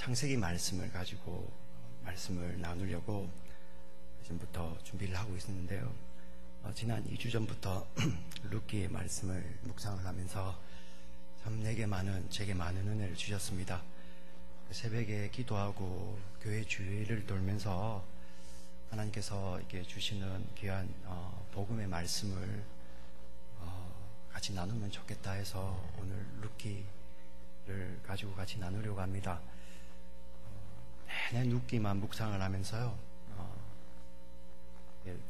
창세기 말씀을 가지고 말씀을 나누려고 지금부터 준비를 하고 있었는데요. 지난 2주 전부터 룻기의 말씀을 묵상을 하면서 참 제게 많은 은혜를 주셨습니다. 새벽에 기도하고 교회 주위를 돌면서 하나님께서 이렇게 주시는 귀한 복음의 말씀을 같이 나누면 좋겠다 해서 오늘 룻기를 가지고 같이 나누려고 합니다. 내내 룻기만 묵상을 하면서요,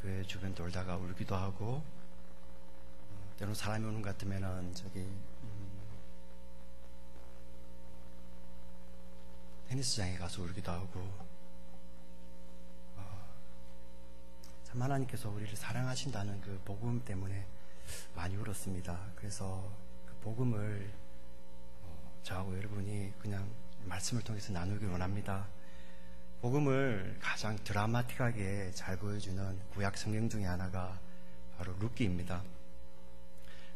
교회 주변 돌다가 울기도 하고, 때로는 사람이 오는 것 같으면은 테니스장에 가서 울기도 하고, 참 하나님께서 우리를 사랑하신다는 그 복음 때문에 많이 울었습니다. 그래서 그 복음을 저하고 여러분이 그냥 말씀을 통해서 나누기 원합니다. 복음을 가장 드라마틱하게 잘 보여주는 구약 성경 중에 하나가 바로 룻기입니다.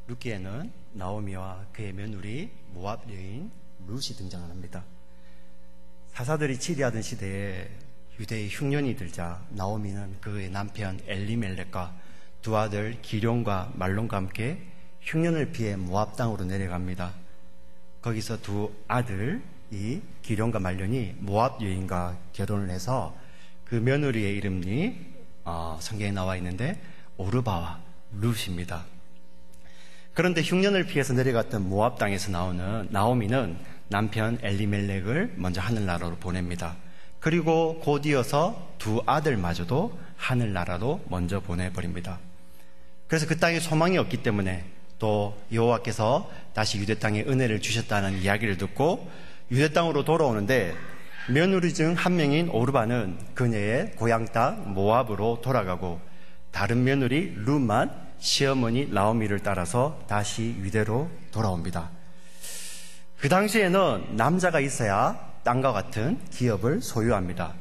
룻기에는 나오미와 그의 며느리 모압 여인 룻이 등장을 합니다. 사사들이 치리하던 시대에 유대의 흉년이 들자 나오미는 그의 남편 엘리멜렉과 두 아들 기럝과 말론과 함께 흉년을 피해 모압 땅으로 내려갑니다. 거기서 두 아들이 기럝과 말론이 모압 여인과 결혼을 해서 그 며느리의 이름이 성경에 나와 있는데 오르바와 룻입니다. 그런데 흉년을 피해서 내려갔던 모압 땅에서 나오는 나오미는 남편 엘리멜렉을 먼저 하늘나라로 보냅니다. 그리고 곧 이어서 두 아들마저도 하늘나라로 먼저 보내버립니다. 그래서 그 땅에 소망이 없기 때문에 또 여호와께서 다시 유대 땅에 은혜를 주셨다는 이야기를 듣고 유대 땅으로 돌아오는데 며느리 중 한 명인 오르바는 그녀의 고향 땅 모압으로 돌아가고 다른 며느리 룻만 시어머니 나오미를 따라서 다시 유대로 돌아옵니다. 그 당시에는 남자가 있어야 땅과 같은 기업을 소유합니다.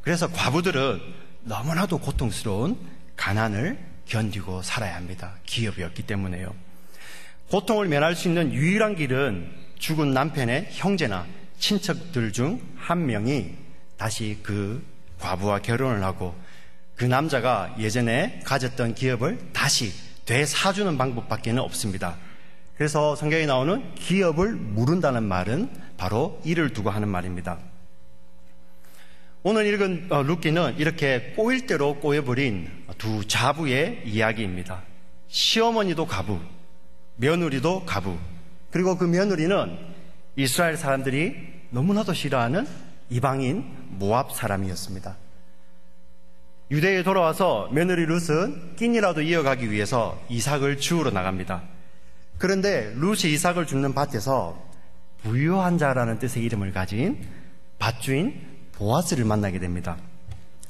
그래서 과부들은 너무나도 고통스러운 가난을 견디고 살아야 합니다. 기업이 없기 때문에요. 고통을 면할 수 있는 유일한 길은 죽은 남편의 형제나 친척들 중 한 명이 다시 그 과부와 결혼을 하고 그 남자가 예전에 가졌던 기업을 다시 되사주는 방법밖에는 없습니다. 그래서 성경에 나오는 기업을 물은다는 말은 바로 이를 두고 하는 말입니다. 오늘 읽은 룻기는 이렇게 꼬일 대로 꼬여버린 두 자부의 이야기입니다. 시어머니도 과부, 며느리도 과부, 그리고 그 며느리는 이스라엘 사람들이 너무나도 싫어하는 이방인 모압 사람이었습니다. 유대에 돌아와서 며느리 룻은 끼니라도 이어가기 위해서 이삭을 주우러 나갑니다. 그런데 룻이 이삭을 줍는 밭에서 부유한 자라는 뜻의 이름을 가진 밭주인 보아스를 만나게 됩니다.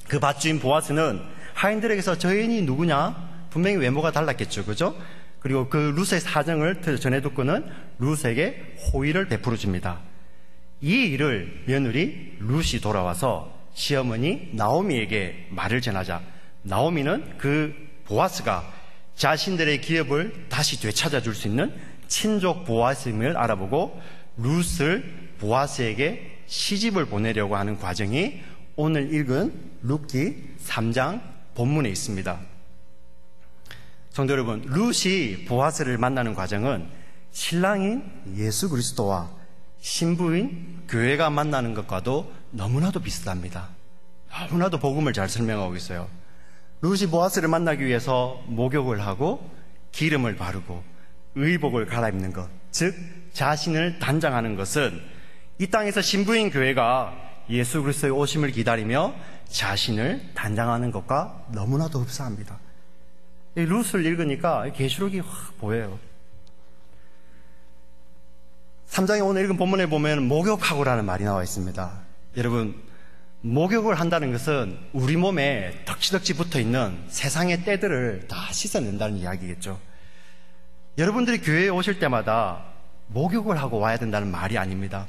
그 밭주인 보아스는 하인들에게서 저 여인이 누구냐? 분명히 외모가 달랐겠죠, 그죠? 그리고 그 룻의 사정을 전해 듣고는 룻에게 호의를 베풀어 줍니다. 이 일을 며느리 룻이 돌아와서 시어머니 나오미에게 말을 전하자 나오미는 그 보아스가 자신들의 기업을 다시 되찾아 줄 수 있는 친족 보아스임을 알아보고 룻을 보아스에게 시집을 보내려고 하는 과정이 오늘 읽은 룻기 3장 본문에 있습니다. 성도 여러분, 룻이 보아스를 만나는 과정은 신랑인 예수 그리스도와 신부인 교회가 만나는 것과도 너무나도 비슷합니다. 너무나도 복음을 잘 설명하고 있어요. 룻이 보아스를 만나기 위해서 목욕을 하고 기름을 바르고 의복을 갈아입는 것, 즉 자신을 단장하는 것은 이 땅에서 신부인 교회가 예수 그리스도의 오심을 기다리며 자신을 단장하는 것과 너무나도 흡사합니다. 이 룻을 읽으니까 계시록이 확 보여요. 3장에 오늘 읽은 본문에 보면 목욕하고라는 말이 나와 있습니다. 여러분, 목욕을 한다는 것은 우리 몸에 덕지덕지 붙어있는 세상의 때들을 다 씻어낸다는 이야기겠죠. 여러분들이 교회에 오실 때마다 목욕을 하고 와야 된다는 말이 아닙니다.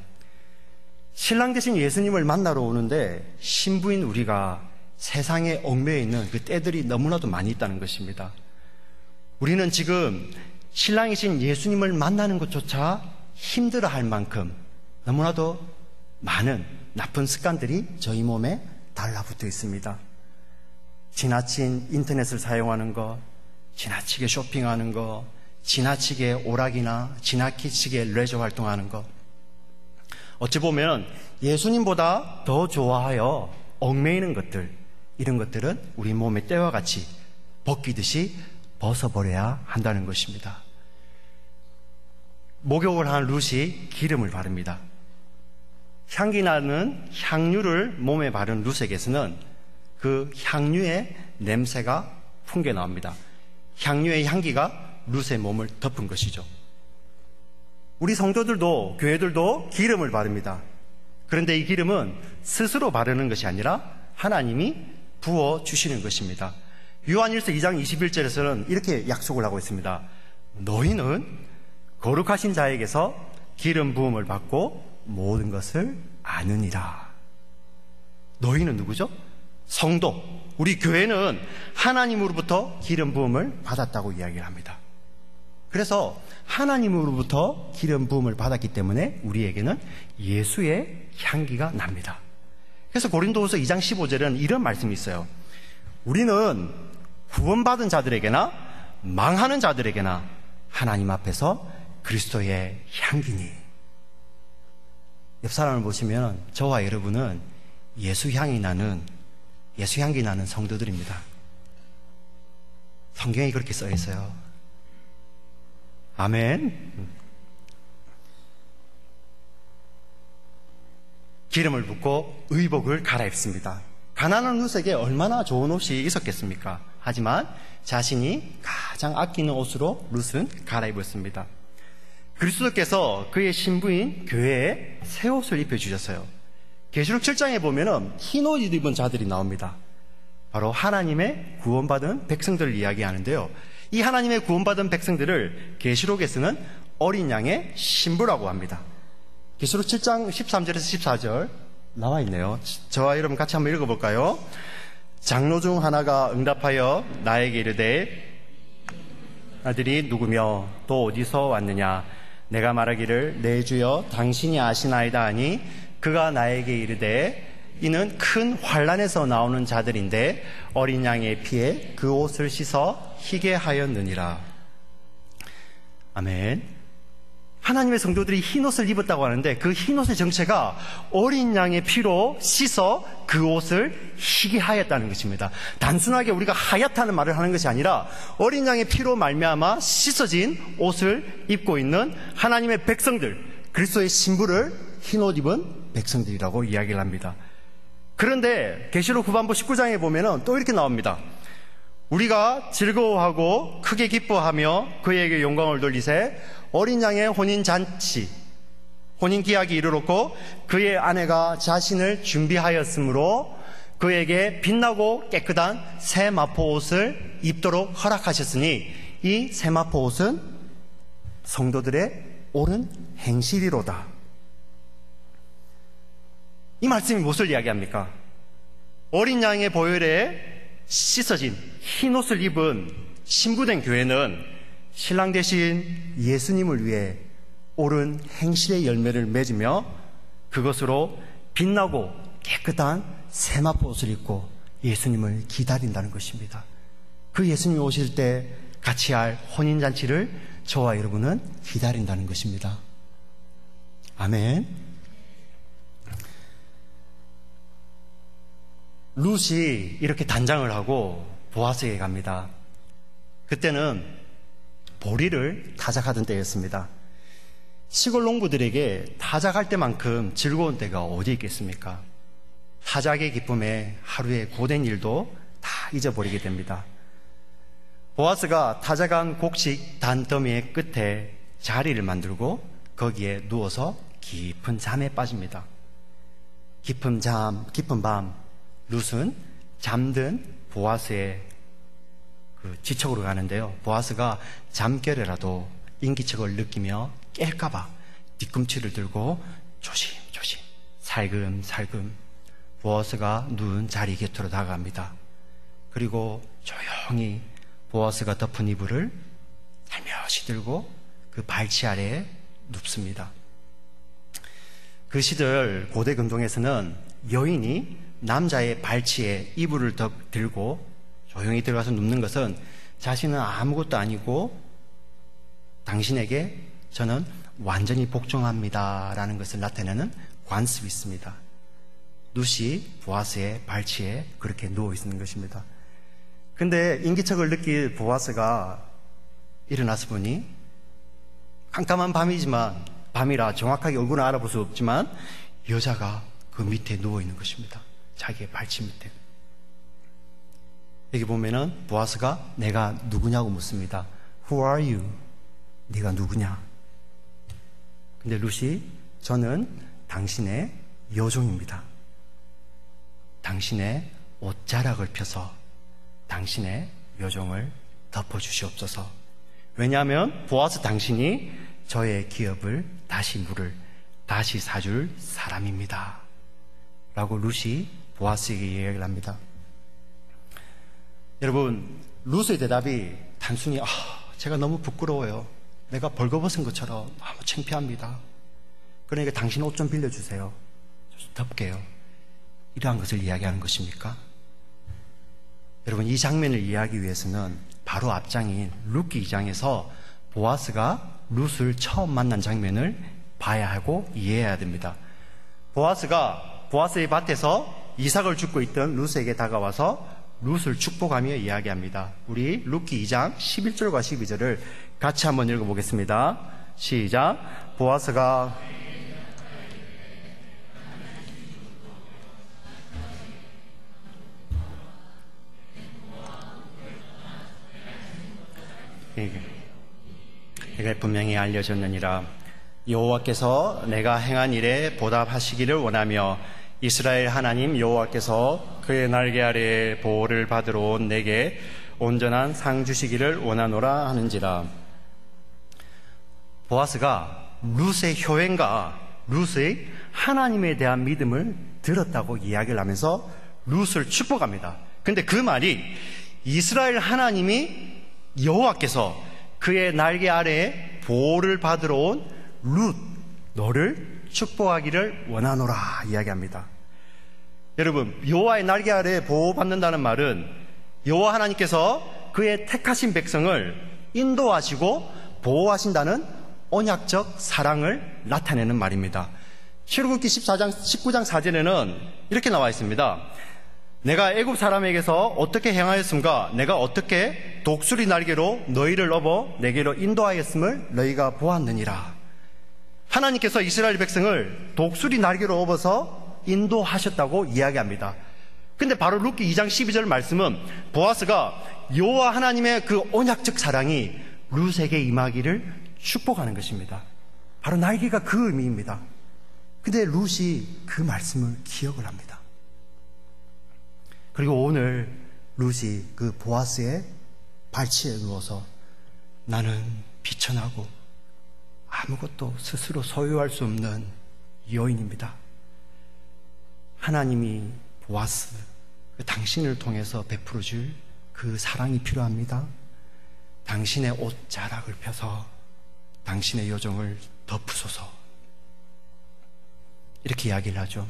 신랑 되신 예수님을 만나러 오는데 신부인 우리가 세상에 얽매여 있는 그 때들이 너무나도 많이 있다는 것입니다. 우리는 지금 신랑이신 예수님을 만나는 것조차 힘들어할 만큼 너무나도 많은 나쁜 습관들이 저희 몸에 달라붙어 있습니다. 지나친 인터넷을 사용하는 것, 지나치게 쇼핑하는 것, 지나치게 오락이나 지나치게 레저 활동하는 것, 어찌 보면 예수님보다 더 좋아하여 얽매이는 것들, 이런 것들은 우리 몸의 때와 같이 벗기듯이 벗어버려야 한다는 것입니다. 목욕을 한 룻이 기름을 바릅니다. 향기 나는 향유를 몸에 바른 룻에게서는 그 향유의 냄새가 풍겨 나옵니다. 향유의 향기가 룻의 몸을 덮은 것이죠. 우리 성도들도, 교회들도 기름을 바릅니다. 그런데 이 기름은 스스로 바르는 것이 아니라 하나님이 부어주시는 것입니다. 요한일서 2장 21절에서는 이렇게 약속을 하고 있습니다. 너희는 거룩하신 자에게서 기름 부음을 받고 모든 것을 아느니라. 너희는 누구죠? 성도, 우리 교회는 하나님으로부터 기름 부음을 받았다고 이야기를 합니다. 그래서 하나님으로부터 기름 부음을 받았기 때문에 우리에게는 예수의 향기가 납니다. 그래서 고린도후서 2장 15절에는 이런 말씀이 있어요. 우리는 구원받은 자들에게나 망하는 자들에게나 하나님 앞에서 그리스도의 향기니. 옆 사람을 보시면 저와 여러분은 예수 향기 나는 성도들입니다. 성경에 그렇게 써 있어요. 아멘. 기름을 붓고 의복을 갈아입습니다. 가난한 룻에게 얼마나 좋은 옷이 있었겠습니까? 하지만 자신이 가장 아끼는 옷으로 룻은 갈아입었습니다. 그리스도께서 그의 신부인 교회에 새 옷을 입혀주셨어요. 계시록 7장에 보면은 흰 옷 입은 자들이 나옵니다. 바로 하나님의 구원받은 백성들을 이야기하는데요. 이 하나님의 구원받은 백성들을 계시록에서는 어린 양의 신부라고 합니다. 계시록 7장 13절에서 14절 나와 있네요. 저와 여러분 같이 한번 읽어볼까요? 장로 중 하나가 응답하여 나에게 이르되 아들이 누구며 또 어디서 왔느냐? 내가 말하기를 내 주여 당신이 아시나이다 하니 그가 나에게 이르되 이는 큰 환난에서 나오는 자들인데 어린 양의 피에 그 옷을 씻어 희게 하였느니라. 아멘. 하나님의 성도들이 흰옷을 입었다고 하는데 그 흰옷의 정체가 어린 양의 피로 씻어 그 옷을 희게 하였다는 것입니다. 단순하게 우리가 하얗다는 말을 하는 것이 아니라 어린 양의 피로 말미암아 씻어진 옷을 입고 있는 하나님의 백성들, 그리스도의 신부를 흰옷 입은 백성들이라고 이야기를 합니다. 그런데 계시록 후반부 19장에 보면은 또 이렇게 나옵니다. 우리가 즐거워하고 크게 기뻐하며 그에게 영광을 돌리세 어린 양의 혼인잔치, 혼인기약이 이르렀고 그의 아내가 자신을 준비하였으므로 그에게 빛나고 깨끗한 새 마포옷을 입도록 허락하셨으니 이 새 마포옷은 성도들의 옳은 행실이로다. 이 말씀이 무엇을 이야기합니까? 어린 양의 보혈에 씻어진 흰옷을 입은 신부된 교회는 신랑 대신 예수님을 위해 옳은 행실의 열매를 맺으며 그것으로 빛나고 깨끗한 세마포 옷을 입고 예수님을 기다린다는 것입니다. 그 예수님이 오실 때 같이 할 혼인잔치를 저와 여러분은 기다린다는 것입니다. 아멘. 룻이 이렇게 단장을 하고 보아스에게 갑니다. 그때는 보리를 타작하던 때였습니다. 시골 농부들에게 타작할 때만큼 즐거운 때가 어디 있겠습니까? 타작의 기쁨에 하루의 고된 일도 다 잊어버리게 됩니다. 보아스가 타작한 곡식 단더미의 끝에 자리를 만들고 거기에 누워서 깊은 잠에 빠집니다. 깊은 밤 룻은 잠든 보아스의 그 지척으로 가는데요. 보아스가 잠결에라도 인기척을 느끼며 깰까봐 뒤꿈치를 들고 조심조심 살금살금 보아스가 누운 자리 곁으로 다가갑니다. 그리고 조용히 보아스가 덮은 이불을 살며시 들고 그 발치 아래에 눕습니다. 그 시절 고대 금동에서는 여인이 남자의 발치에 이불을 들고 조용히 들어가서 눕는 것은 자신은 아무것도 아니고 당신에게 저는 완전히 복종합니다 라는 것을 나타내는 관습이 있습니다. 룻이 보아스의 발치에 그렇게 누워 있는 것입니다. 근데 인기척을 느낄 보아스가 일어나서 보니 깜깜한 밤이라 정확하게 얼굴을 알아볼 수 없지만 여자가 그 밑에 누워 있는 것입니다. 자기의 발치 밑에. 여기 보면은 보아스가 내가 누구냐고 묻습니다. Who are you? 네가 누구냐? 근데 룻이 저는 당신의 여종입니다. 당신의 옷자락을 펴서 당신의 여종을 덮어주시옵소서. 왜냐하면 보아스 당신이 저의 기업을 다시 사줄 사람입니다. 라고 룻이 보아스에게 이야기를 합니다. 여러분, 룻의 대답이 단순히 제가 너무 부끄러워요. 내가 벌거벗은 것처럼 너무 창피합니다. 그러니까 당신 옷 좀 빌려주세요. 좀 덮게요. 이러한 것을 이야기하는 것입니까? 여러분, 이 장면을 이해하기 위해서는 바로 앞장인 룻기 2장에서 보아스가 룻을 처음 만난 장면을 봐야 하고 이해해야 됩니다. 보아스가 보아스의 밭에서 이삭을 줍고 있던 룻에게 다가와서 룻을 축복하며 이야기합니다. 우리 룻기 2장 11절과 12절을 같이 한번 읽어보겠습니다. 시작. 보아스가 이게 분명히 알려졌느니라. 여호와께서 내가 행한 일에 보답하시기를 원하며 이스라엘 하나님 여호와께서 그의 날개 아래에 보호를 받으러 온 내게 온전한 상 주시기를 원하노라 하는지라. 보아스가 룻의 효행과 룻의 하나님에 대한 믿음을 들었다고 이야기를 하면서 룻을 축복합니다. 근데 그 말이 이스라엘 하나님이 여호와께서 그의 날개 아래에 보호를 받으러 온 룻 너를 축복하기를 원하노라 이야기합니다. 여러분, 여호와의 날개 아래에 보호받는다는 말은 여호와 하나님께서 그의 택하신 백성을 인도하시고 보호하신다는 언약적 사랑을 나타내는 말입니다. 출애굽기 19장 4절에는 이렇게 나와 있습니다. 내가 애굽 사람에게서 어떻게 행하였음과 내가 어떻게 독수리 날개로 너희를 업어 내게로 인도하였음을 너희가 보았느니라. 하나님께서 이스라엘 백성을 독수리 날개로 업어서 인도하셨다고 이야기합니다. 근데 바로 룻기 2장 12절 말씀은 보아스가 여호와 하나님의 그 언약적 사랑이 룻에게 임하기를 축복하는 것입니다. 바로 날개가 그 의미입니다. 근데 룻이 그 말씀을 기억을 합니다. 그리고 오늘 룻이 그 보아스의 발치에 누워서 나는 비천하고 아무것도 스스로 소유할 수 없는 여인입니다. 하나님이 보아스, 당신을 통해서 베풀어 줄 그 사랑이 필요합니다. 당신의 옷자락을 펴서 당신의 여종을 덮으소서. 이렇게 이야기를 하죠.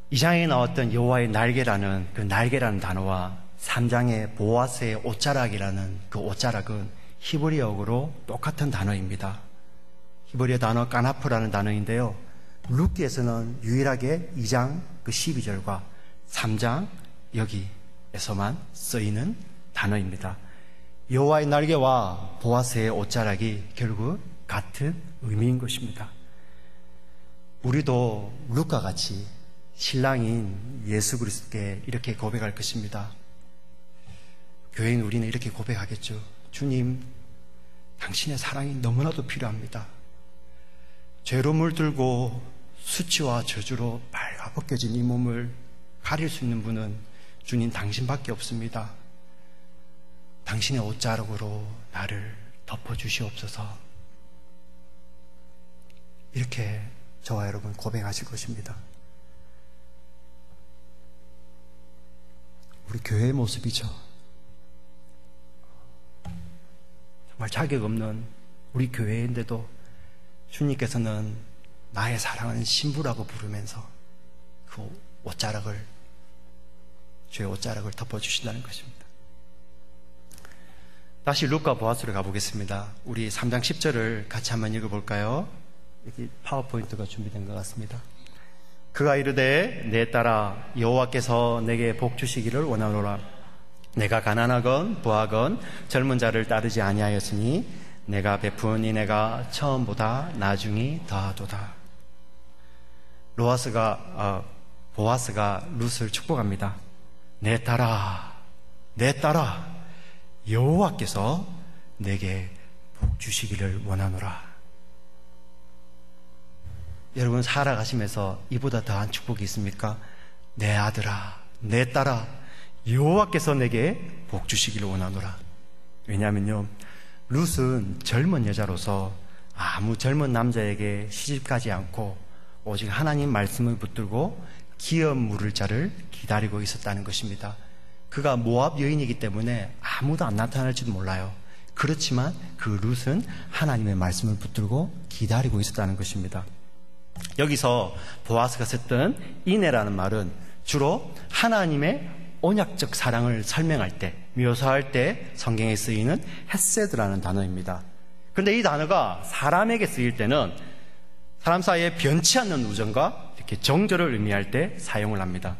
이 장에 나왔던 여호와의 날개라는 그 날개라는 단어와 3장의 보아스의 옷자락이라는 그 옷자락은 히브리어로 똑같은 단어입니다. 히브리어 단어 까나프라는 단어인데요. 룻기에서는 유일하게 2장 그 12절과 3장 여기에서만 쓰이는 단어입니다. 여호와의 날개와 보아스의 옷자락이 결국 같은 의미인 것입니다. 우리도 룻과 같이 신랑인 예수 그리스도께 이렇게 고백할 것입니다. 교회인 우리는 이렇게 고백하겠죠. 주님, 당신의 사랑이 너무나도 필요합니다. 죄로 물들고 수치와 저주로 발가벗겨진 이 몸을 가릴 수 있는 분은 주님 당신밖에 없습니다. 당신의 옷자락으로 나를 덮어주시옵소서. 이렇게 저와 여러분 고백하실 것입니다. 우리 교회의 모습이죠. 정말 자격 없는 우리 교회인데도 주님께서는 나의 사랑하는 신부라고 부르면서 그 옷자락을, 주의 옷자락을 덮어주신다는 것입니다. 다시 루카 보아스로 가보겠습니다. 우리 3장 10절을 같이 한번 읽어볼까요? 여기 파워포인트가 준비된 것 같습니다. 그가 이르되 내 딸아 여호와께서 내게 복 주시기를 원하노라. 내가 가난하건 부하건 젊은 자를 따르지 아니하였으니 내가 베푼 이내가 처음보다 나중이 더하도다. 보아스가 룻을 축복합니다. 내 딸아, 내 딸아, 여호와께서 내게 복 주시기를 원하노라. 여러분 살아가시면서 이보다 더한 축복이 있습니까? 내 아들아, 내 딸아, 여호와께서 내게 복 주시기를 원하노라. 왜냐하면요, 룻은 젊은 여자로서 아무 젊은 남자에게 시집가지 않고 오직 하나님 말씀을 붙들고 기업 물을 자를 기다리고 있었다는 것입니다. 그가 모압 여인이기 때문에 아무도 안 나타날지도 몰라요. 그렇지만 그 룻은 하나님의 말씀을 붙들고 기다리고 있었다는 것입니다. 여기서 보아스가 썼던 이내라는 말은 주로 하나님의 언약적 사랑을 설명할 때, 묘사할 때 성경에 쓰이는 헤세드라는 단어입니다. 그런데 이 단어가 사람에게 쓰일 때는 사람 사이에 변치 않는 우정과 이렇게 정절을 의미할 때 사용을 합니다.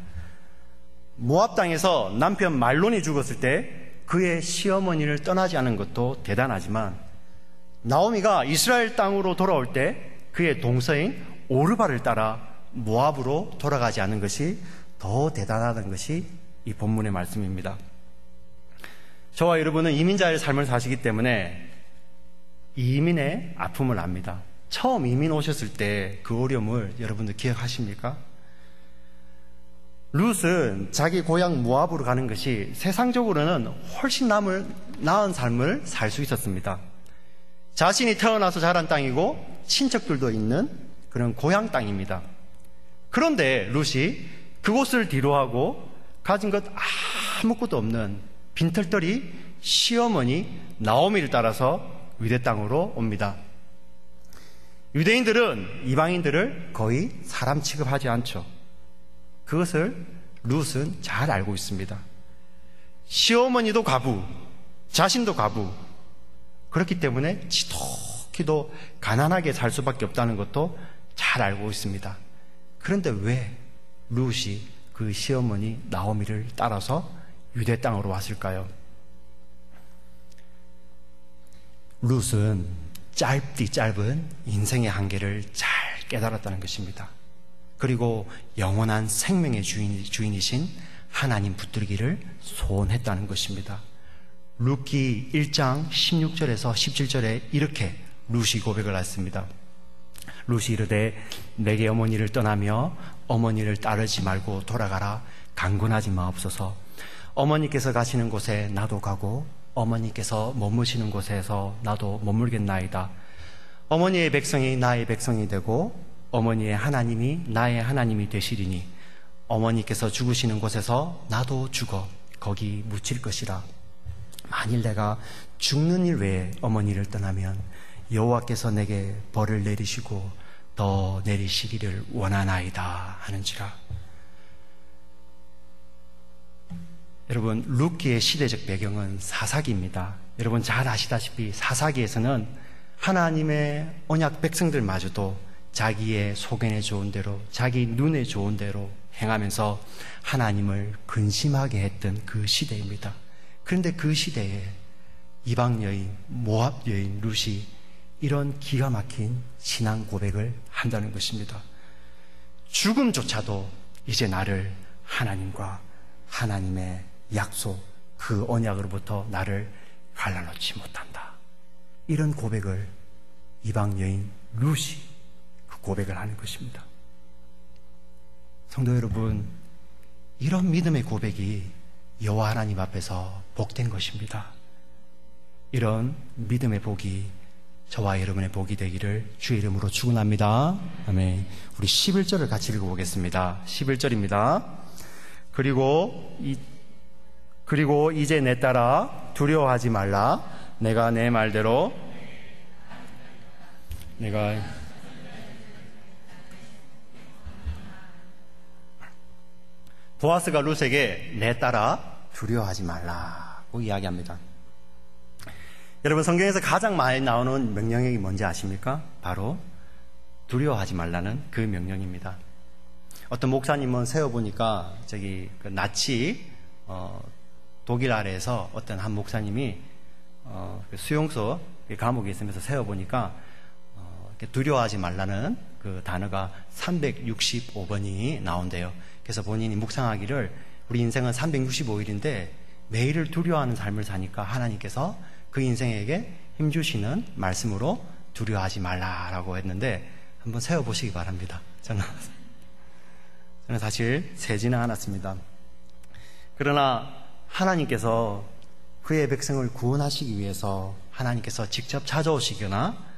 모압 땅에서 남편 말론이 죽었을 때 그의 시어머니를 떠나지 않은 것도 대단하지만, 나오미가 이스라엘 땅으로 돌아올 때 그의 동서인 오르바를 따라 모압으로 돌아가지 않은 것이 더 대단하다는 것이 이 본문의 말씀입니다. 저와 여러분은 이민자의 삶을 사시기 때문에 이민의 아픔을 압니다. 처음 이민 오셨을 때 그 어려움을 여러분들 기억하십니까? 룻은 자기 고향 모압으로 가는 것이 세상적으로는 훨씬 나은 삶을 살 수 있었습니다. 자신이 태어나서 자란 땅이고 친척들도 있는 그런 고향 땅입니다. 그런데 룻이 그곳을 뒤로하고 가진 것 아무것도 없는 빈털터리 시어머니 나오미를 따라서 유대 땅으로 옵니다. 유대인들은 이방인들을 거의 사람 취급하지 않죠. 그것을 룻은 잘 알고 있습니다. 시어머니도 과부, 자신도 과부. 그렇기 때문에 지독히도 가난하게 살 수밖에 없다는 것도 잘 알고 있습니다. 그런데 왜 룻이 그 시어머니 나오미를 따라서 유대 땅으로 왔을까요? 룻은 짧디 짧은 인생의 한계를 잘 깨달았다는 것입니다. 그리고 영원한 생명의 주인이신 하나님 붙들기를 소원했다는 것입니다. 룻기 1장 16절에서 17절에 이렇게 룻이 고백을 했습니다. 룻이 이르되 내게 어머니를 떠나며 어머니를 따르지 말고 돌아가라. 강권하지 마옵소서. 어머니께서 가시는 곳에 나도 가고 어머니께서 머무시는 곳에서 나도 머물겠나이다. 어머니의 백성이 나의 백성이 되고 어머니의 하나님이 나의 하나님이 되시리니 어머니께서 죽으시는 곳에서 나도 죽어 거기 묻힐 것이라. 만일 내가 죽는 일 외에 어머니를 떠나면 여호와께서 내게 벌을 내리시고 더 내리시기를 원하나이다 하는지라. 여러분, 룻기의 시대적 배경은 사사기입니다. 여러분 잘 아시다시피 사사기에서는 하나님의 언약 백성들마저도 자기의 소견에 좋은 대로, 자기 눈에 좋은 대로 행하면서 하나님을 근심하게 했던 그 시대입니다. 그런데 그 시대에 이방 여인, 모압 여인 룻이 이런 기가 막힌 신앙 고백을 한다는 것입니다. 죽음조차도 이제 나를 하나님과 하나님의 약속, 그 언약으로부터 나를 갈라놓지 못한다. 이런 고백을 이방 여인 룻이 그 고백을 하는 것입니다. 성도 여러분, 이런 믿음의 고백이 여호와 하나님 앞에서 복된 것입니다. 이런 믿음의 복이 저와 여러분의 복이 되기를 주의 이름으로 축원합니다. 아멘. 우리 11절을 같이 읽어보겠습니다. 11절입니다. 그리고 이제 내 딸아 두려워하지 말라. 내가 내 말대로 내가 보아스가 룻에게 내 딸아 두려워하지 말라고 이야기합니다. 여러분, 성경에서 가장 많이 나오는 명령이 뭔지 아십니까? 바로 두려워하지 말라는 그 명령입니다. 어떤 목사님은 세어보니까 그 나치 독일 아래에서 어떤 한 목사님이 그 수용소 감옥에 있으면서 세어보니까 두려워하지 말라는 그 단어가 365번이 나온대요. 그래서 본인이 묵상하기를 우리 인생은 365일인데 매일을 두려워하는 삶을 사니까 하나님께서 그 인생에게 힘주시는 말씀으로 두려워하지 말라라고 했는데 한번 세어보시기 바랍니다. 저는 사실 세지는 않았습니다. 그러나 하나님께서 그의 백성을 구원하시기 위해서 하나님께서 직접 찾아오시거나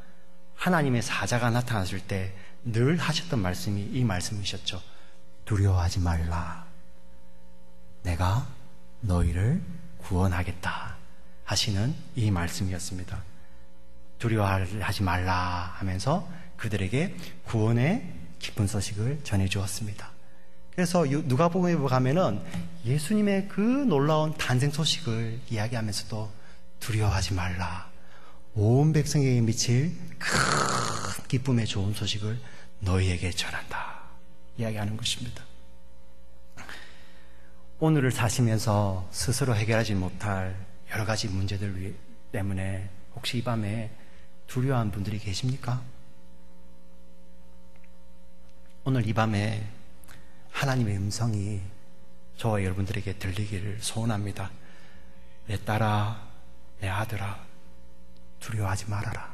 하나님의 사자가 나타났을 때 늘 하셨던 말씀이 이 말씀이셨죠. 두려워하지 말라. 내가 너희를 구원하겠다 하시는 이 말씀이었습니다. 두려워하지 말라 하면서 그들에게 구원의 기쁜 소식을 전해주었습니다. 그래서 누가복음에 가면은 예수님의 그 놀라운 탄생 소식을 이야기하면서도 두려워하지 말라. 온 백성에게 미칠 큰 기쁨의 좋은 소식을 너희에게 전한다. 이야기하는 것입니다. 오늘을 사시면서 스스로 해결하지 못할 여러 가지 문제들 때문에 혹시 이 밤에 두려워한 분들이 계십니까? 오늘 이 밤에 하나님의 음성이 저와 여러분들에게 들리기를 소원합니다. 내 딸아, 내 아들아, 두려워하지 말아라.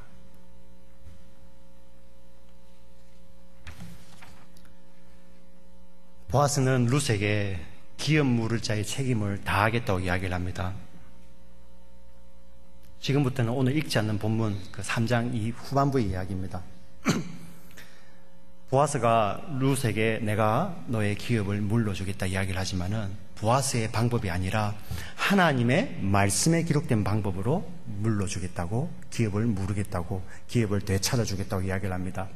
보아스는 룻에게 기업 물을 자의 책임을 다하겠다고 이야기를 합니다. 지금부터는 오늘 읽지 않는 본문 그 3장 이 후반부의 이야기입니다. 보아스가 룻에게 내가 너의 기업을 물러주겠다 이야기를 하지만은 보아스의 방법이 아니라 하나님의 말씀에 기록된 방법으로 물러주겠다고, 기업을 물으겠다고, 기업을 되찾아주겠다고 이야기를 합니다.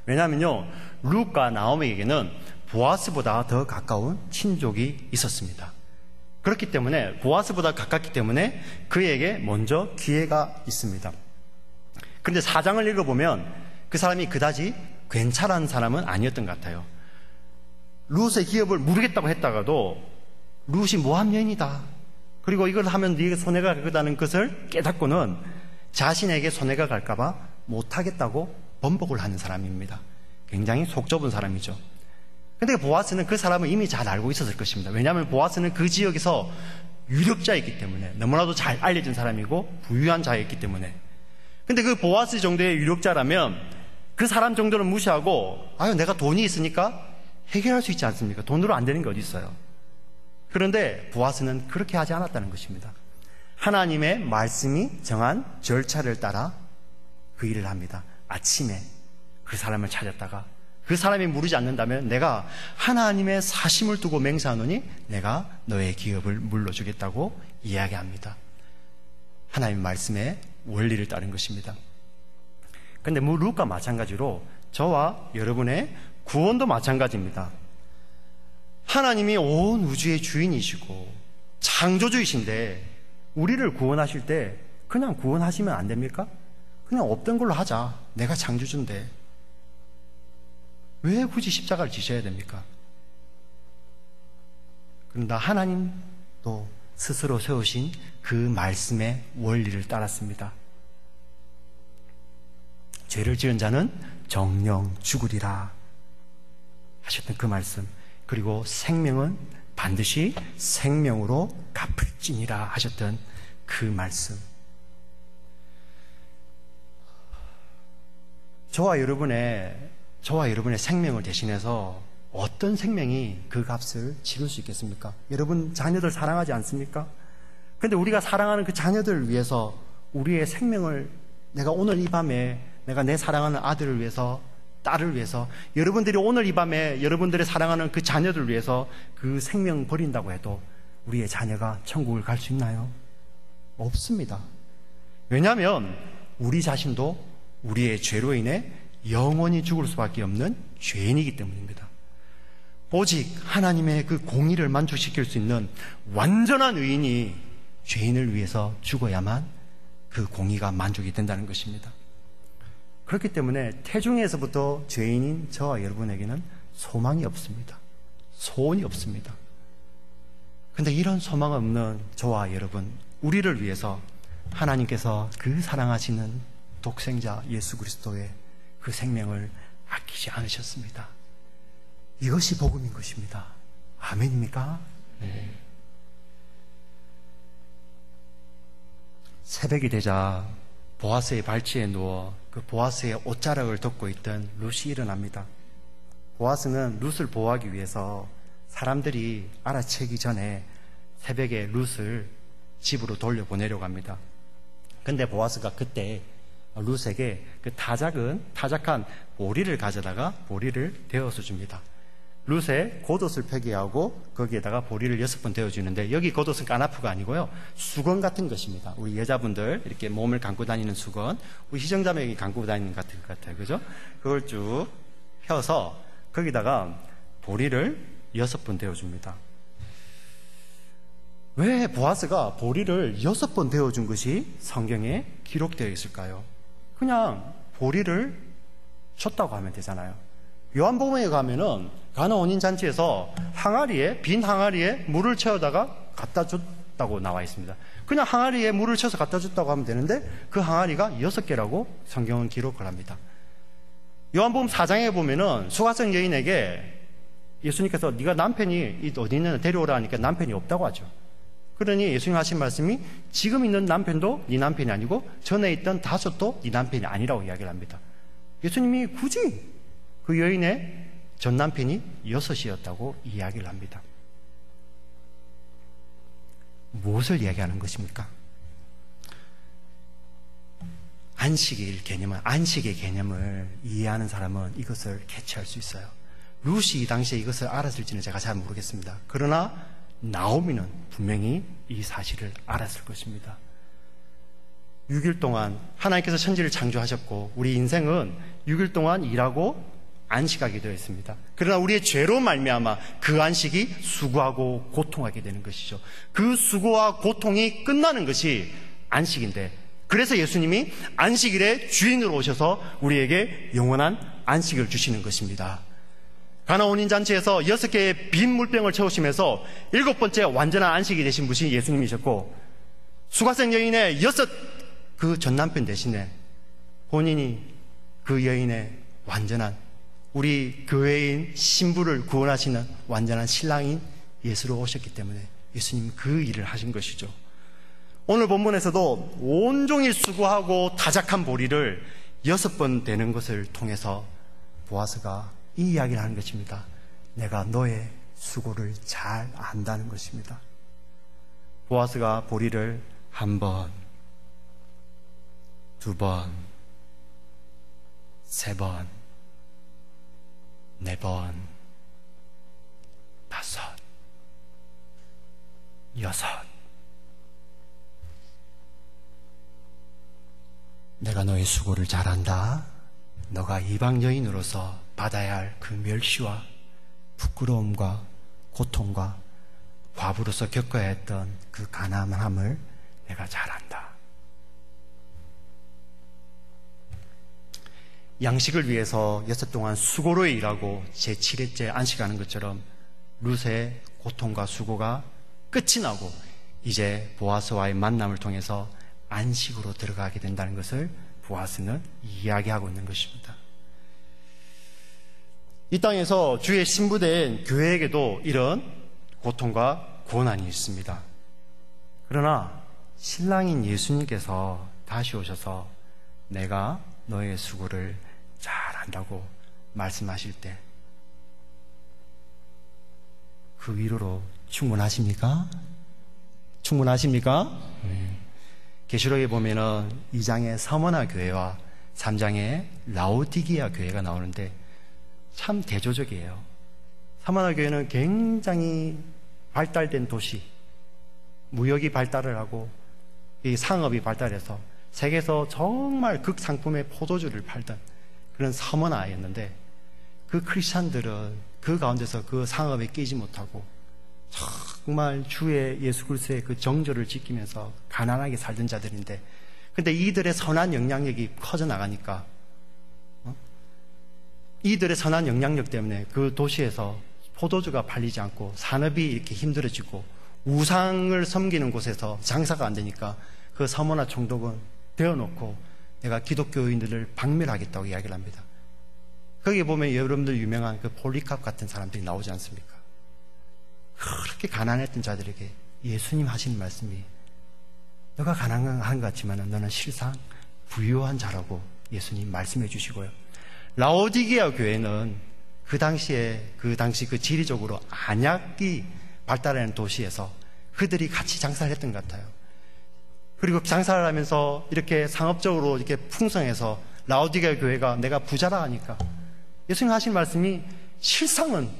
왜냐하면요, 룻과 나오미에게는 보아스보다 더 가까운 친족이 있었습니다. 그렇기 때문에 보아스보다 가깝기 때문에 그에게 먼저 기회가 있습니다. 그런데 4장을 읽어보면 그 사람이 그다지 괜찮은 사람은 아니었던 것 같아요. 룻의 기업을 물으겠다고 했다가도 룻이 모함 여인이다. 그리고 이걸 하면 네가 손해가 갈 거다는 것을 깨닫고는 자신에게 손해가 갈까봐 못하겠다고 번복을 하는 사람입니다. 굉장히 속 좁은 사람이죠. 근데 보아스는 그 사람을 이미 잘 알고 있었을 것입니다. 왜냐하면 보아스는 그 지역에서 유력자였기 때문에, 너무나도 잘 알려진 사람이고 부유한 자였기 때문에. 근데 그 보아스 정도의 유력자라면 그 사람 정도는 무시하고, 아유, 내가 돈이 있으니까 해결할 수 있지 않습니까? 돈으로 안 되는 게 어디 있어요? 그런데 보아스는 그렇게 하지 않았다는 것입니다. 하나님의 말씀이 정한 절차를 따라 그 일을 합니다. 아침에 그 사람을 찾았다가 그 사람이 물으지 않는다면 내가 하나님의 사심을 두고 맹세하노니 내가 너의 기업을 물러주겠다고 이야기합니다. 하나님의 말씀의 원리를 따른 것입니다. 그런데 룻과 마찬가지로 저와 여러분의 구원도 마찬가지입니다. 하나님이 온 우주의 주인이시고 창조주이신데 우리를 구원하실 때 그냥 구원하시면 안 됩니까? 그냥 없던 걸로 하자. 내가 창조주인데 왜 굳이 십자가를 지셔야 됩니까? 그런데 하나님도 스스로 세우신 그 말씀의 원리를 따랐습니다. 죄를 지은 자는 정령 죽으리라 하셨던 그 말씀, 그리고 생명은 반드시 생명으로 갚을지니라 하셨던 그 말씀. 저와 여러분의 생명을 대신해서 어떤 생명이 그 값을 치를 수 있겠습니까? 여러분 자녀들 사랑하지 않습니까? 그런데 우리가 사랑하는 그 자녀들을 위해서 우리의 생명을, 내가 오늘 이 밤에 내가 내 사랑하는 아들을 위해서, 딸을 위해서, 여러분들이 오늘 이 밤에 여러분들의 사랑하는 그 자녀들을 위해서 그 생명 버린다고 해도 우리의 자녀가 천국을 갈 수 있나요? 없습니다. 왜냐하면 우리 자신도 우리의 죄로 인해 영원히 죽을 수밖에 없는 죄인이기 때문입니다. 오직 하나님의 그 공의를 만족시킬 수 있는 완전한 의인이 죄인을 위해서 죽어야만 그 공의가 만족이 된다는 것입니다. 그렇기 때문에 태중에서부터 죄인인 저와 여러분에게는 소망이 없습니다. 소원이 없습니다. 그런데 이런 소망 없는 저와 여러분, 우리를 위해서 하나님께서 그 사랑하시는 독생자 예수 그리스도의 그 생명을 아끼지 않으셨습니다. 이것이 복음인 것입니다. 아멘입니까? 네. 새벽이 되자 보아스의 발치에 누워 그 보아스의 옷자락을 덮고 있던 룻이 일어납니다. 보아스는 룻을 보호하기 위해서 사람들이 알아채기 전에 새벽에 룻을 집으로 돌려보내려고 합니다. 근데 보아스가 그때 룻에게 그 타작한 보리를 가져다가 보리를 데워서 줍니다. 룻에 겉옷을 펴게 하고 거기에다가 보리를 6번 데워주는데, 여기 겉옷은 까나프가 아니고요, 수건 같은 것입니다. 우리 여자분들 이렇게 몸을 감고 다니는 수건, 우리 희정자매가 감고 다니는 것 같아요. 그죠? 그걸 쭉 펴서 거기다가 보리를 6번 데워줍니다. 왜 보아스가 보리를 6번 데워준 것이 성경에 기록되어 있을까요? 그냥 보리를 줬다고 하면 되잖아요. 요한복음에 가면은 가나 혼인 잔치에서 빈 항아리에 물을 채우다가 갖다 줬다고 나와 있습니다. 그냥 항아리에 물을 채워서 갖다 줬다고 하면 되는데 그 항아리가 6개라고 성경은 기록을 합니다. 요한복음 4장에 보면은 수가성 여인에게 예수님께서 네가 남편이 어디 있느냐 데려오라 하니까 남편이 없다고 하죠. 그러니 예수님 하신 말씀이 지금 있는 남편도 네 남편이 아니고 전에 있던 다섯도 네 남편이 아니라고 이야기를 합니다. 예수님이 굳이 그 여인의 전 남편이 6이었다고 이야기를 합니다. 무엇을 이야기하는 것입니까? 안식의 개념을 이해하는 사람은 이것을 캐치할 수 있어요. 룻이 이 당시에 이것을 알았을지는 제가 잘 모르겠습니다. 그러나 나오미는 분명히 이 사실을 알았을 것입니다. 6일 동안 하나님께서 천지를 창조하셨고 우리 인생은 6일 동안 일하고 안식하게 되어 있습니다. 그러나 우리의 죄로 말미암아 그 안식이 수고하고 고통하게 되는 것이죠. 그 수고와 고통이 끝나는 것이 안식인데, 그래서 예수님이 안식일에 주인으로 오셔서 우리에게 영원한 안식을 주시는 것입니다. 가나 혼인잔치에서 6개의 빈 물병을 채우시면서 7번째 완전한 안식이 되신 분이 예수님이셨고, 수가성 여인의 6 그 전남편 대신에 본인이 그 여인의 완전한 우리 교회인 신부를 구원하시는 완전한 신랑인 예수로 오셨기 때문에 예수님 그 일을 하신 것이죠. 오늘 본문에서도 온종일 수고하고 타작한 보리를 6번 되는 것을 통해서 보아스가 이 이야기를 하는 것입니다. 내가 너의 수고를 잘 안다는 것입니다. 보아스가 보리를 1번, 2번, 3번, 4번, 5, 6. 내가 너의 수고를 잘 안다. 너가 이방 여인으로서 받아야 할 그 멸시와 부끄러움과 고통과 과부로서 겪어야 했던 그 가난함을 내가 잘 안다. 양식을 위해서 6 동안 수고로 일하고 제7일째 안식하는 것처럼 룻의 고통과 수고가 끝이 나고 이제 보아스와의 만남을 통해서 안식으로 들어가게 된다는 것을 보아스는 이야기하고 있는 것입니다. 이 땅에서 주의 신부된 교회에게도 이런 고통과 고난이 있습니다. 그러나 신랑인 예수님께서 다시 오셔서 내가 너의 수고를 잘 안다고 말씀하실 때 그 위로로 충분하십니까? 충분하십니까? 계시록에 보면은 2장의 서머나 교회와 3장의 라오디기아 교회가 나오는데 참 대조적이에요. 서머나 교회는 굉장히 발달된 도시, 무역이 발달을 하고 이 상업이 발달해서 세계에서 정말 극상품의 포도주를 팔던 그런 서머나였는데, 그 크리스찬들은 그 가운데서 그 상업에 끼지 못하고 정말 주의 예수 그리스도의 그 정절을 지키면서 가난하게 살던 자들인데, 근데 이들의 선한 영향력이 커져나가니까 이들의 선한 영향력 때문에 그 도시에서 포도주가 팔리지 않고 산업이 이렇게 힘들어지고 우상을 섬기는 곳에서 장사가 안 되니까 그 서머나 총독은 되어놓고 내가 기독교인들을 박멸하겠다고 이야기를 합니다. 거기에 보면 여러분들 유명한 그 폴리캅 같은 사람들이 나오지 않습니까? 그렇게 가난했던 자들에게 예수님 하시는 말씀이, 너가 가난한 것 같지만 너는 실상 부유한 자라고 예수님 말씀해 주시고요. 라오디게아 교회는 그 당시 그 지리적으로 안약이 발달하는 도시에서 그들이 같이 장사를 했던 것 같아요. 그리고 장사를 하면서 이렇게 상업적으로 이렇게 풍성해서 라오디게아 교회가 내가 부자라 하니까 예수님 하신 말씀이 실상은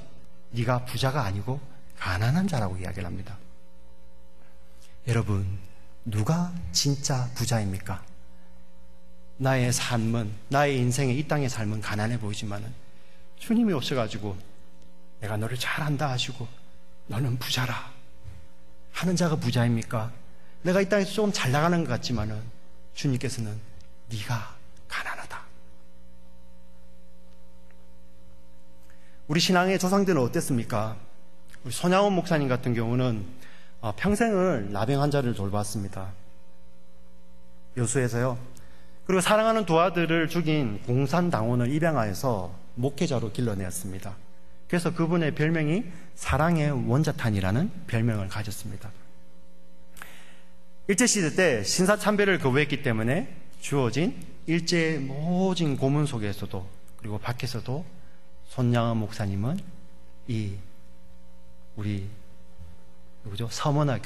네가 부자가 아니고 가난한 자라고 이야기를 합니다. 여러분, 누가 진짜 부자입니까? 나의 삶은, 나의 인생의 이 땅의 삶은 가난해 보이지만은 주님이 오셔가지고 내가 너를 잘 안다 하시고 너는 부자라 하는 자가 부자입니까? 내가 이 땅에서 조금 잘 나가는 것 같지만은 주님께서는 네가 가난하다. 우리 신앙의 조상들은 어땠습니까? 우리 손양원 목사님 같은 경우는 평생을 나병 환자를 돌봤습니다. 여수에서요. 그리고 사랑하는 두 아들을 죽인 공산당원을 입양하여서 목회자로 길러내었습니다. 그래서 그분의 별명이 사랑의 원자탄이라는 별명을 가졌습니다. 일제시대 때 신사참배를 거부했기 때문에 주어진 일제의 모진 고문 속에서도 그리고 밖에서도 손양원 목사님은 우리 서머나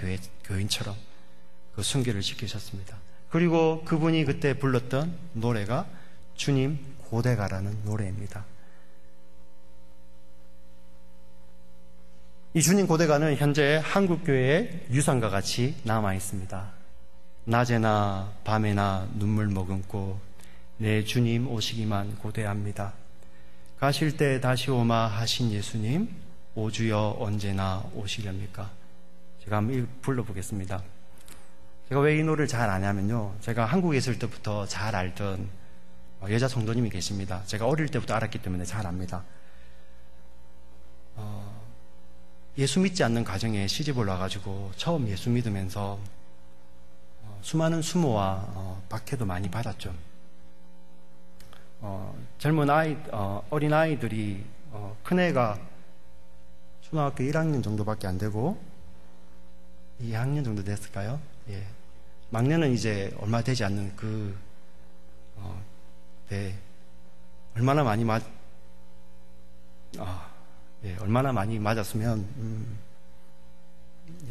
교인처럼 그 순교를 지키셨습니다. 그리고 그분이 그때 불렀던 노래가 주님 고대가라는 노래입니다. 이 주님 고대가는 현재 한국교회의 유산과 같이 남아있습니다. 낮에나 밤에나 눈물 머금고 내 주님 오시기만 고대합니다. 가실 때 다시 오마 하신 예수님, 오주여 언제나 오시렵니까? 제가 한번 불러보겠습니다. 제가 왜 이 노래를 잘 아냐면요, 제가 한국에 있을 때부터 잘 알던 여자 성도님이 계십니다. 제가 어릴 때부터 알았기 때문에 잘 압니다. 예수 믿지 않는 가정에 시집을 와가지고 처음 예수 믿으면서 수많은 수모와 박해도 많이 받았죠. 젊은 어린 아이들이 큰애가 초등학교 1학년 정도밖에 안 되고 2학년 정도 됐을까요? 예. 막내는 이제 얼마 되지 않는 얼마나 많이 맞았으면,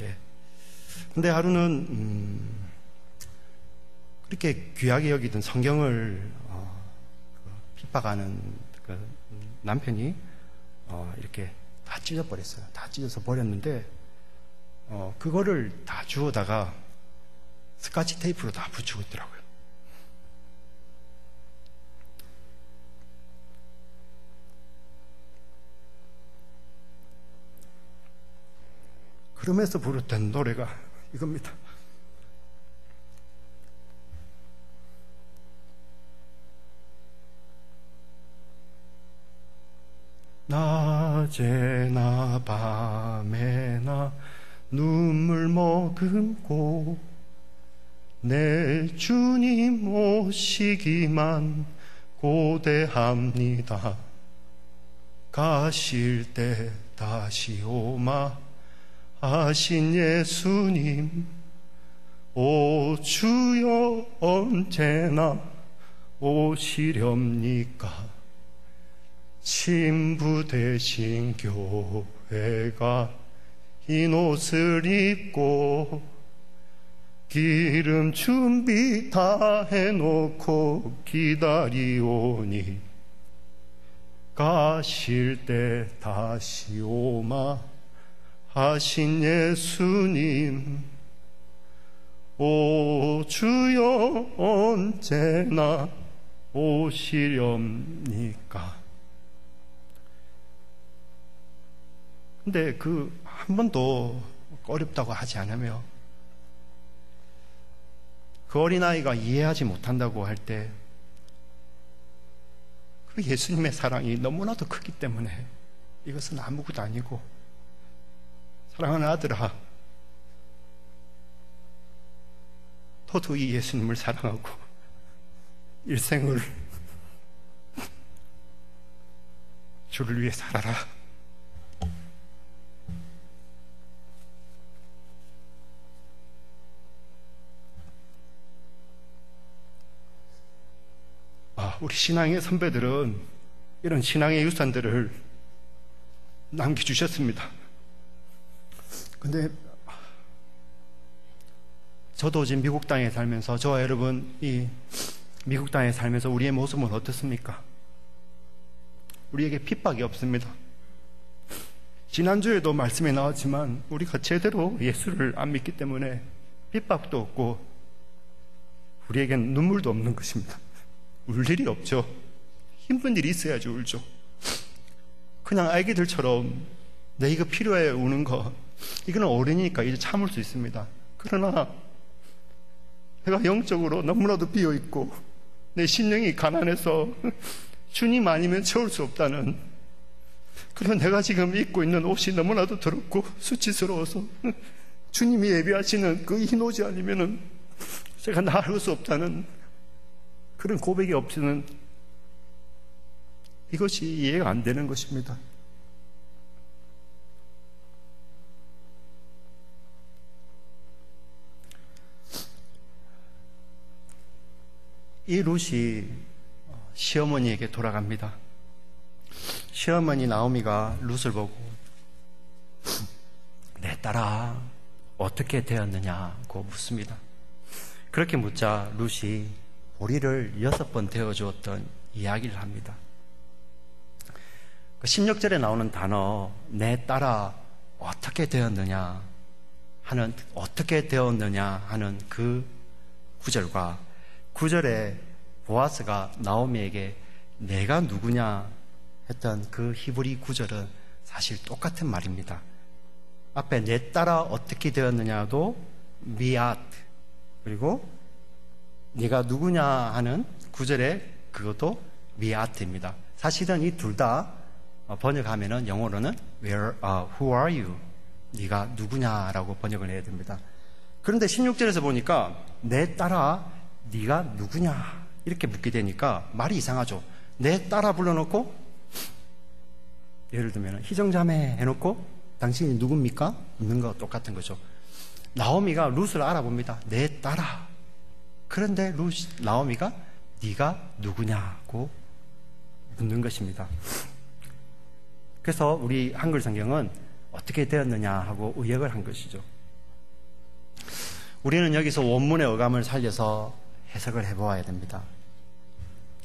예. 근데 하루는, 그렇게 귀하게 여기던 성경을, 핍박하는 그 남편이, 이렇게 다 찢어버렸어요. 다 찢어서 버렸는데, 그거를 다 주워다가 스카치 테이프로 다 붙이고 있더라고요. 그러면서 부르던 노래가 이겁니다. 낮에나 밤에나 눈물 머금고 내 주님 오시기만 고대합니다. 가실 때 다시 오마 하신 예수님, 오 주여 언제나 오시렵니까? 신부 되신 교회가 흰 옷을 입고 기름 준비 다 해놓고 기다리오니 가실 때 다시 오마 하신 예수님, 오 주여 언제나 오시렵니까? 근데 한 번도 어렵다고 하지 않으며 그 어린아이가 이해하지 못한다고 할 때 그 예수님의 사랑이 너무나도 크기 때문에 이것은 아무것도 아니고, 사랑하는 아들아, 너도 이 예수님을 사랑하고 일생을 주를 위해 살아라. 우리 신앙의 선배들은 이런 신앙의 유산들을 남겨주셨습니다. 근데 저도 지금 미국 땅에 살면서, 저와 여러분 이 미국 땅에 살면서 우리의 모습은 어떻습니까? 우리에게 핍박이 없습니다. 지난주에도 말씀에 나왔지만 우리가 제대로 예수를 안 믿기 때문에 핍박도 없고 우리에겐 눈물도 없는 것입니다. 울 일이 없죠. 힘든 일이 있어야지 울죠. 그냥 아기들처럼 내 이거 필요해 우는 거, 이거는 어른이니까 이제 참을 수 있습니다. 그러나 내가 영적으로 너무나도 비어있고 내 심령이 가난해서 주님 아니면 채울 수 없다는, 그리고 내가 지금 입고 있는 옷이 너무나도 더럽고 수치스러워서 주님이 예비하시는 그 흰 옷이 아니면은 제가 나을 수 없다는 그런 고백이 없이는 이것이 이해가 안 되는 것입니다. 이 룻이 시어머니에게 돌아갑니다. 시어머니 나오미가 룻을 보고 내 딸아 어떻게 되었느냐고 묻습니다. 그렇게 묻자 룻이 보리를 6번 데워주었던 이야기를 합니다. 16절에 나오는 단어 내 딸아 어떻게 되었느냐 하는, 어떻게 되었느냐 하는 그 구절과 9절에 보아스가 나오미에게 내가 누구냐 했던 그 히브리 구절은 사실 똑같은 말입니다. 앞에 내 딸아 어떻게 되었느냐도 미앗, 그리고 네가 누구냐 하는 구절에 그것도 미앗입니다. 사실은 이 둘 다 번역하면은 영어로는 who are you? 네가 누구냐라고 번역을 해야 됩니다. 그런데 16절에서 보니까 내 딸아 네가 누구냐 이렇게 묻게 되니까 말이 이상하죠. 내 딸아 불러놓고 예를 들면 희정자매 해놓고 당신이 누굽니까? 묻는 거 똑같은 거죠. 나오미가 룻을 알아봅니다. 내 딸아. 그런데 나오미가 네가 누구냐고 묻는 것입니다. 그래서 우리 한글 성경은 어떻게 되었느냐 하고 의역을 한 것이죠. 우리는 여기서 원문의 어감을 살려서 해석을 해보아야 됩니다.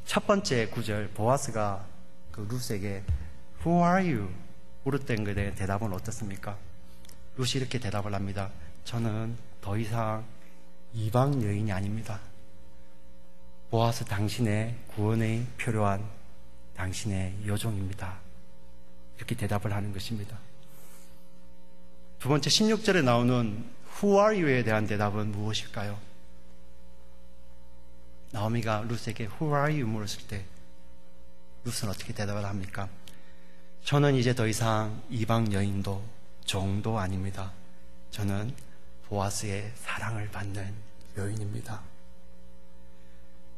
첫 번째 구절 보아스가 그 룻에게 Who are you? 물었던 것에 대한 대답은 어떻습니까? 룻이 이렇게 대답을 합니다. 저는 더 이상 이방 여인이 아닙니다. 보아스 당신의 구원에 필요한 당신의 여종입니다. 이렇게 대답을 하는 것입니다. 두 번째 16절에 나오는 Who are you에 대한 대답은 무엇일까요? 나오미가 룻에게 Who are you 물었을 때 룻은 어떻게 대답을 합니까? 저는 이제 더 이상 이방 여인도 종도 아닙니다. 저는 보아스의 사랑을 받는 여인입니다.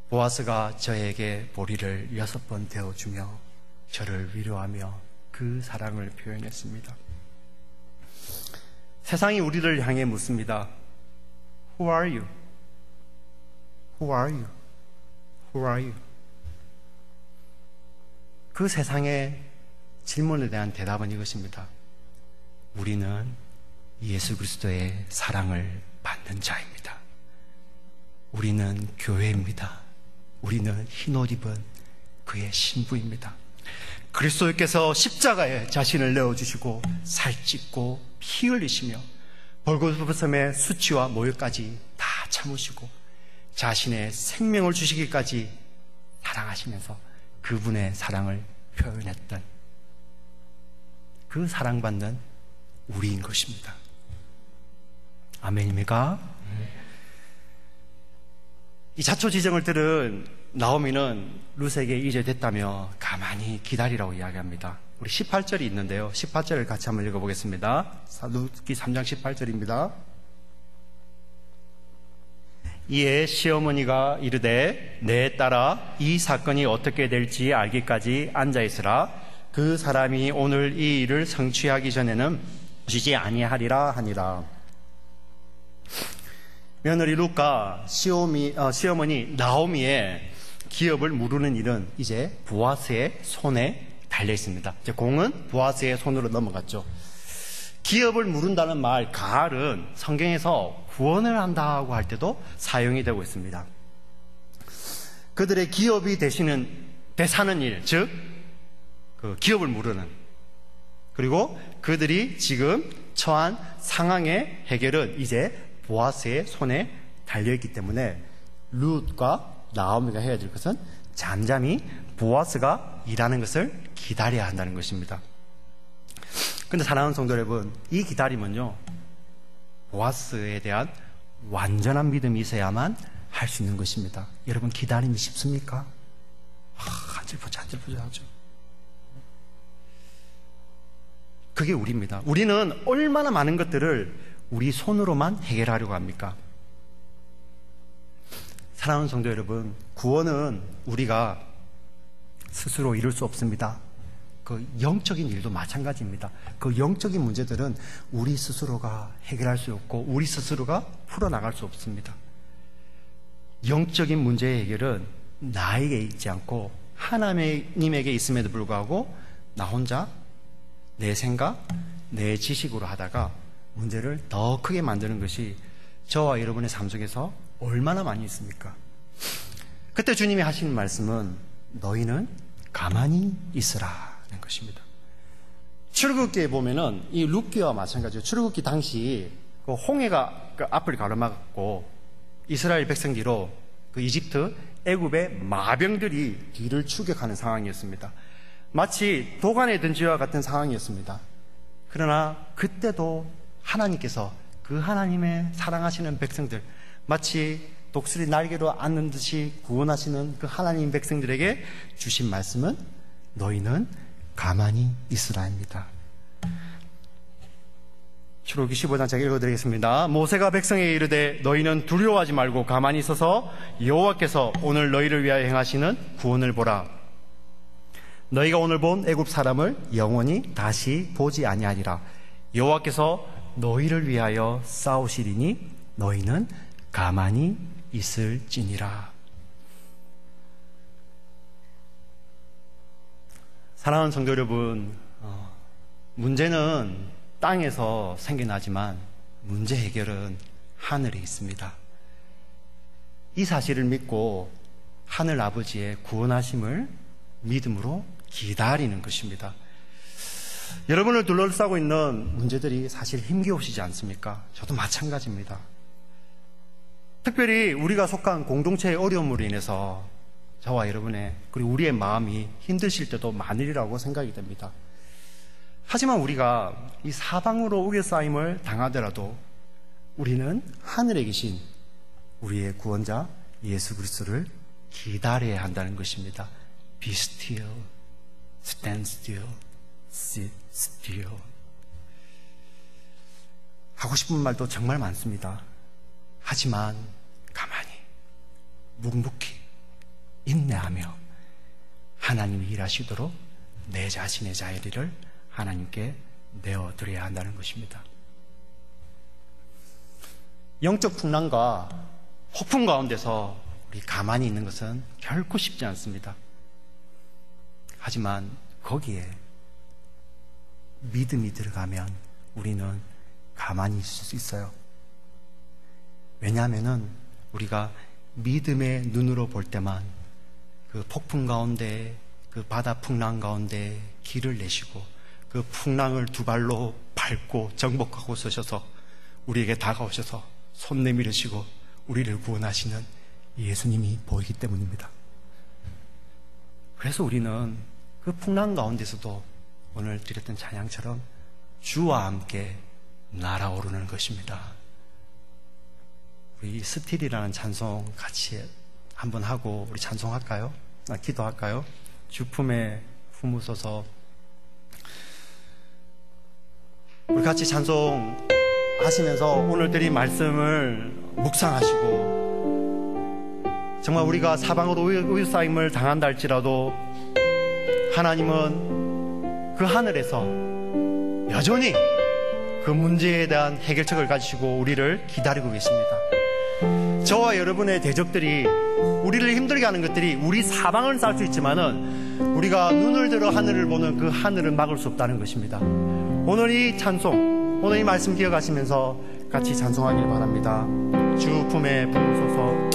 보아스가 저에게 보리를 6번 데워주며 저를 위로하며 그 사랑을 표현했습니다. 세상이 우리를 향해 묻습니다. Who are you? Who are you? Who are you? 그 세상의 질문에 대한 대답은 이것입니다. 우리는 예수 그리스도의 사랑을 받는 자입니다. 우리는 교회입니다. 우리는 흰옷 입은 그의 신부입니다. 그리스도께서 십자가에 자신을 내어주시고 살찢고 피 흘리시며 벌겋음의 수치와 모욕까지 다 참으시고 자신의 생명을 주시기까지 사랑하시면서 그분의 사랑을 표현했던 그 그 사랑받는 우리인 것입니다. 아멘입니까? 이 자초지정을 들은 나오미는 룻에게 이제됐다며 가만히 기다리라고 이야기합니다. 우리 18절이 있는데요. 18절을 같이 한번 읽어보겠습니다. 룻기 3장 18절입니다. 이에 시어머니가 이르되 내 딸아 이 사건이 어떻게 될지 알기까지 앉아있으라. 그 사람이 오늘 이 일을 성취하기 전에는 쉬지 아니하리라 하니라. 며느리 룻과 시어머니 나오미의 기업을 무르는 일은 이제 보아스의 손에 달려 있습니다. 이제 공은 보아스의 손으로 넘어갔죠. 기업을 무른다는 말 가을은 성경에서 구원을 한다고 할 때도 사용이 되고 있습니다. 그들의 기업이 대사는 일, 즉 그 기업을 무르는, 그리고 그들이 지금 처한 상황의 해결은 이제 보아스의 손에 달려있기 때문에 룻과 나오미가 해야 될 것은 잠잠히 보아스가 일하는 것을 기다려야 한다는 것입니다. 근데 사랑하는 성도 여러분, 이 기다림은요, 보아스에 대한 완전한 믿음이 있어야만 할 수 있는 것입니다. 여러분, 기다림이 쉽습니까? 한 줄 보자 하죠. 그게 우리입니다. 우리는 얼마나 많은 것들을 우리 손으로만 해결하려고 합니까? 사랑하는 성도 여러분, 구원은 우리가 스스로 이룰 수 없습니다. 그 영적인 일도 마찬가지입니다. 그 영적인 문제들은 우리 스스로가 해결할 수 없고 우리 스스로가 풀어나갈 수 없습니다. 영적인 문제의 해결은 나에게 있지 않고 하나님에게 있음에도 불구하고 나 혼자 내 생각, 내 지식으로 하다가 문제를 더 크게 만드는 것이 저와 여러분의 삶 속에서 얼마나 많이 있습니까? 그때 주님이 하시는 말씀은 너희는 가만히 있으라는 것입니다. 출애굽기에 보면은 이 룻기와 마찬가지로 출애굽기 당시 그 홍해가 그 앞을 가로막았고 이스라엘 백성 뒤로 그 이집트 애굽의 마병들이 뒤를 추격하는 상황이었습니다. 마치 도간에 든 지와 같은 상황이었습니다. 그러나 그때도 하나님께서 그 하나님의 사랑하시는 백성들, 마치 독수리 날개로 앉는 듯이 구원하시는 그 하나님 백성들에게 주신 말씀은 너희는 가만히 있으라입니다. 출애굽기 15장 제가 읽어드리겠습니다. 모세가 백성에게 이르되 너희는 두려워하지 말고 가만히 있어서 여호와께서 오늘 너희를 위하여 행하시는 구원을 보라. 너희가 오늘 본 애굽 사람을 영원히 다시 보지 아니하리라. 여호와께서 너희를 위하여 싸우시리니 너희는 가만히 있을지니라. 사랑하는 성도 여러분, 문제는 땅에서 생겨나지만 문제 해결은 하늘에 있습니다. 이 사실을 믿고 하늘 아버지의 구원하심을 믿음으로 기다리는 것입니다. 여러분을 둘러싸고 있는 문제들이 사실 힘겨우시지 않습니까? 저도 마찬가지입니다. 특별히 우리가 속한 공동체의 어려움으로 인해서 저와 여러분의 그리고 우리의 마음이 힘드실 때도 많으리라고 생각이 됩니다. 하지만 우리가 이 사방으로 우겨싸임을 당하더라도 우리는 하늘에 계신 우리의 구원자 예수 그리스도를 기다려야 한다는 것입니다. Be still, stand still, sit still. 하고 싶은 말도 정말 많습니다. 하지만 가만히 묵묵히 인내하며 하나님이 일하시도록 내 자신의 자리를 하나님께 내어드려야 한다는 것입니다. 영적 풍랑과 폭풍 가운데서 우리 가만히 있는 것은 결코 쉽지 않습니다. 하지만 거기에 믿음이 들어가면 우리는 가만히 있을 수 있어요. 왜냐하면 우리가 믿음의 눈으로 볼 때만 그 폭풍 가운데, 그 바다 풍랑 가운데 길을 내시고 그 풍랑을 두 발로 밟고 정복하고 서셔서 우리에게 다가오셔서 손 내밀으시고 우리를 구원하시는 예수님이 보이기 때문입니다. 그래서 우리는 그 풍랑 가운데서도 오늘 드렸던 찬양처럼 주와 함께 날아오르는 것입니다. 우리 스틸이라는 찬송 같이 한번 하고 우리 찬송할까요? 기도할까요? 주 품에 품으소서. 우리 같이 찬송 하시면서 오늘 드린 말씀을 묵상하시고, 정말 우리가 사방으로 우유싸임을 당한다 할지라도 하나님은 그 하늘에서 여전히 그 문제에 대한 해결책을 가지시고 우리를 기다리고 계십니다. 저와 여러분의 대적들이, 우리를 힘들게 하는 것들이 우리 사방을 쌓을 수 있지만은 우리가 눈을 들어 하늘을 보는 그 하늘을 막을 수 없다는 것입니다. 오늘 이 찬송, 오늘 이 말씀 기억하시면서 같이 찬송하길 바랍니다. 주 품에 품으소서.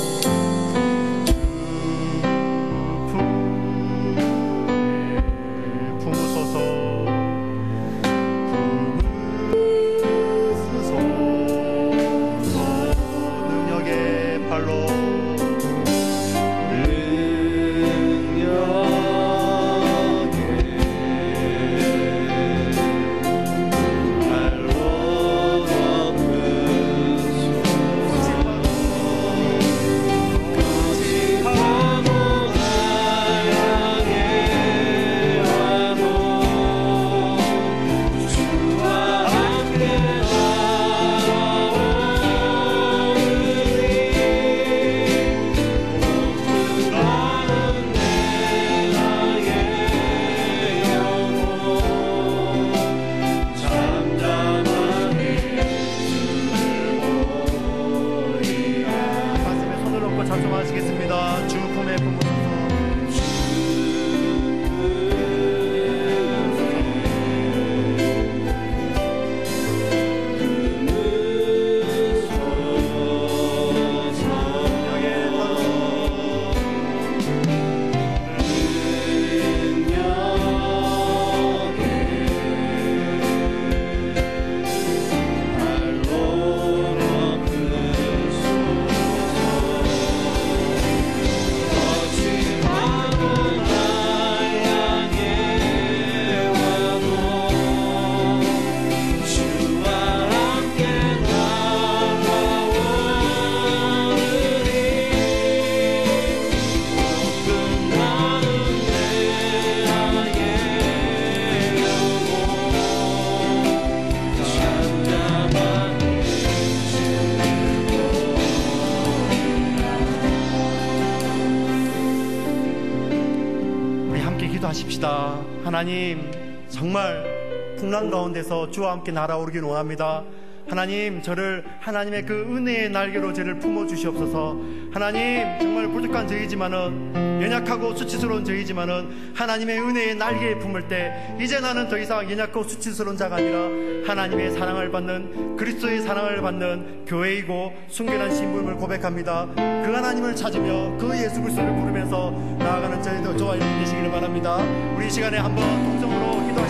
기도하십시다. 하나님, 정말 풍랑 가운데서 주와 함께 날아오르길 원합니다. 하나님, 저를 하나님의 그 은혜의 날개로 저를 품어주시옵소서. 하나님, 정말 부족한 저이지만은, 연약하고 수치스러운 저이지만은 하나님의 은혜의 날개에 품을 때 이제 나는 더 이상 연약하고 수치스러운 자가 아니라 하나님의 사랑을 받는, 그리스도의 사랑을 받는 교회이고 순결한 신분을 고백합니다. 그 하나님을 찾으며 그 예수 그리스도를 부르면서 나아가는 저와 여러분 되시기를 바랍니다. 우리 이 시간에 한번 통성으로 기도